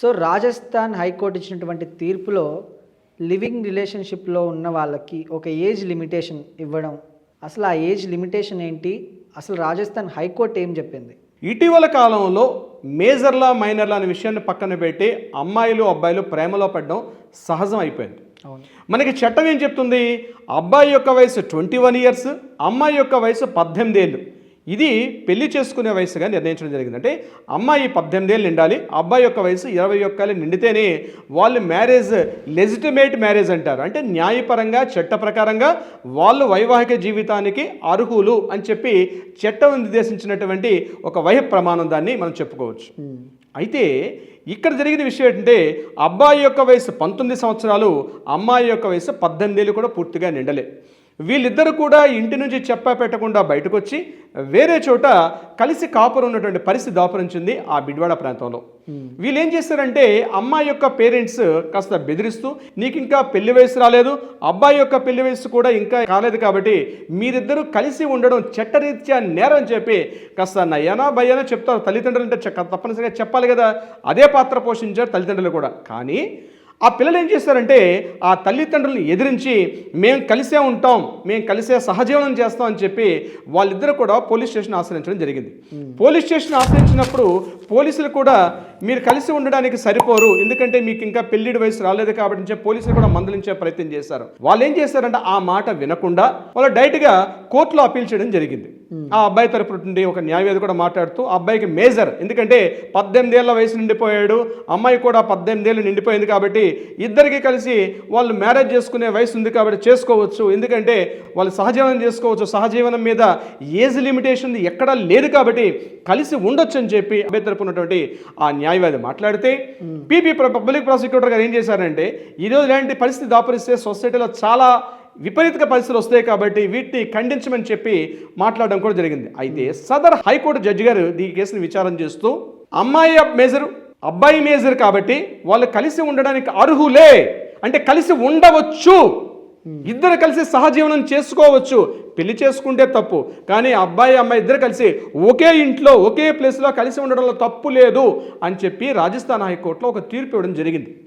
So Rajasthan high court ఇచ్చినటువంటి తీర్పులో living రిలేషన్షిప్లో ఉన్న వాళ్ళకి ఒక ఏజ్ లిమిటేషన్ ఇవ్వడం, అసలు ఆ ఏజ్ లిమిటేషన్ ఏంటి, అసలు రాజస్థాన్ హైకోర్టు ఏం చెప్పింది? ఇటీవల కాలంలో మేజర్లా మైనర్లా అనే విషయాన్ని పక్కన పెట్టి అమ్మాయిలు అబ్బాయిలు ప్రేమలో పడడం సహజం అయిపోయింది. మనకి చట్టం ఏం చెప్తుంది? అబ్బాయి యొక్క వయసు 21 ఇయర్స్, అమ్మాయి యొక్క వయసు 18 ఏళ్ళు. ఇది పెళ్లి చేసుకునే వయసుగా నిర్ణయించడం జరిగింది. అంటే అమ్మాయి 18 ఏళ్ళు నిండాలి, అబ్బాయి యొక్క వయసు 21 ఏళ్ళు నిండితేనే వాళ్ళు మ్యారేజ్ లెజిటిమేట్ మ్యారేజ్ అంటారు. అంటే న్యాయపరంగా చట్ట ప్రకారంగా వాళ్ళు వైవాహిక జీవితానికి అర్హులు అని చెప్పి చట్టం నిర్దేశించినటువంటి ఒక వయ ప్రమాణం దాన్ని మనం చెప్పుకోవచ్చు. అయితే ఇక్కడ జరిగిన విషయం ఏంటంటే అబ్బాయి యొక్క వయసు 19 సంవత్సరాలు, అమ్మాయి యొక్క వయసు 18 ఏళ్ళు కూడా పూర్తిగా నిండలే. వీళ్ళిద్దరూ కూడా ఇంటి నుంచి చెప్పా పెట్టకుండా బయటకు వచ్చి వేరే చోట కలిసి కాపురం ఉన్నటువంటి పరిస్థితి దాపురించింది ఆ బిడ్వాడ ప్రాంతంలో. వీళ్ళు ఏం చేస్తారంటే అమ్మాయి యొక్క పేరెంట్స్ కాస్త బెదిరిస్తూ, నీకు ఇంకా పెళ్లి వయసు రాలేదు, అబ్బాయి యొక్క పెళ్లి వయసు కూడా ఇంకా కాలేదు, కాబట్టి మీరిద్దరూ కలిసి ఉండడం చట్టరీత్యా నేరం అని చెప్పి కాస్త నయ్యానా భయ్యానా చెప్తారు. తల్లిదండ్రులు అంటే తప్పనిసరిగా చెప్పాలి కదా, అదే పాత్ర పోషించారు తల్లిదండ్రులు కూడా. కానీ ఆ పిల్లలు ఏం చేస్తారంటే ఆ తల్లిదండ్రులను ఎదిరించి మేము కలిసే ఉంటాం, మేము కలిసే సహజీవనం చేస్తాం అని చెప్పి వాళ్ళిద్దరూ కూడా పోలీస్ స్టేషన్ ఆశ్రయించడం జరిగింది. పోలీస్ స్టేషన్ ఆశ్రయించినప్పుడు పోలీసులు కూడా మీరు కలిసి ఉండడానికి సరిపోరు, ఎందుకంటే మీకు ఇంకా పెళ్లిడి వయసు రాలేదు కాబట్టి చెప్పి పోలీసులు కూడా మందలించే ప్రయత్నం చేశారు. వాళ్ళు ఏం చేశారంటే ఆ మాట వినకుండా వాళ్ళు డైరెక్ట్గా కోర్టులో అప్పీల్ చేయడం జరిగింది. ఆ అబ్బాయి తరపు నుండి ఒక న్యాయవాది కూడా మాట్లాడుతూ అబ్బాయికి మేజర్, ఎందుకంటే 18 ఏళ్ల వయసు నిండిపోయాడు, అమ్మాయి కూడా 18 ఏళ్ళు నిండిపోయింది, కాబట్టి ఇద్దరికి కలిసి వాళ్ళు మ్యారేజ్ చేసుకునే వయసు ఉంది కాబట్టి చేసుకోవచ్చు, ఎందుకంటే వాళ్ళు సహజీవనం చేసుకోవచ్చు, సహజీవనం మీద ఏజ్ లిమిటేషన్ ఎక్కడా లేదు కాబట్టి కలిసి ఉండొచ్చు అని చెప్పి అబ్బాయి తరపు ఉన్నటువంటి ఆ న్యాయవాది మాట్లాడితే పబ్లిక్ ప్రాసిక్యూటర్ గారు ఏం చేశారంటే ఈరోజు ఇలాంటి పరిస్థితి దాపరిస్తే సొసైటీలో చాలా విపరీత పరిస్థితులు వస్తాయి కాబట్టి వీటిని ఖండించమని చెప్పి మాట్లాడడం కూడా జరిగింది. అయితే సదర్ హైకోర్టు జడ్జి గారు ఈ కేసుని విచారణ చేస్తూ అమ్మాయి మేజరు అబ్బాయి మేజర్ కాబట్టి వాళ్ళు కలిసి ఉండడానికి అర్హులే, అంటే కలిసి ఉండవచ్చు, ఇద్దరు కలిసి సహజీవనం చేసుకోవచ్చు, పెళ్లి చేసుకుంటే తప్పు, కానీ అబ్బాయి అమ్మాయి ఇద్దరు కలిసి ఒకే ఇంట్లో ఒకే ప్లేస్లో కలిసి ఉండడంలో తప్పు లేదు అని చెప్పి రాజస్థాన్ హైకోర్టులో ఒక తీర్పు ఇవ్వడం జరిగింది.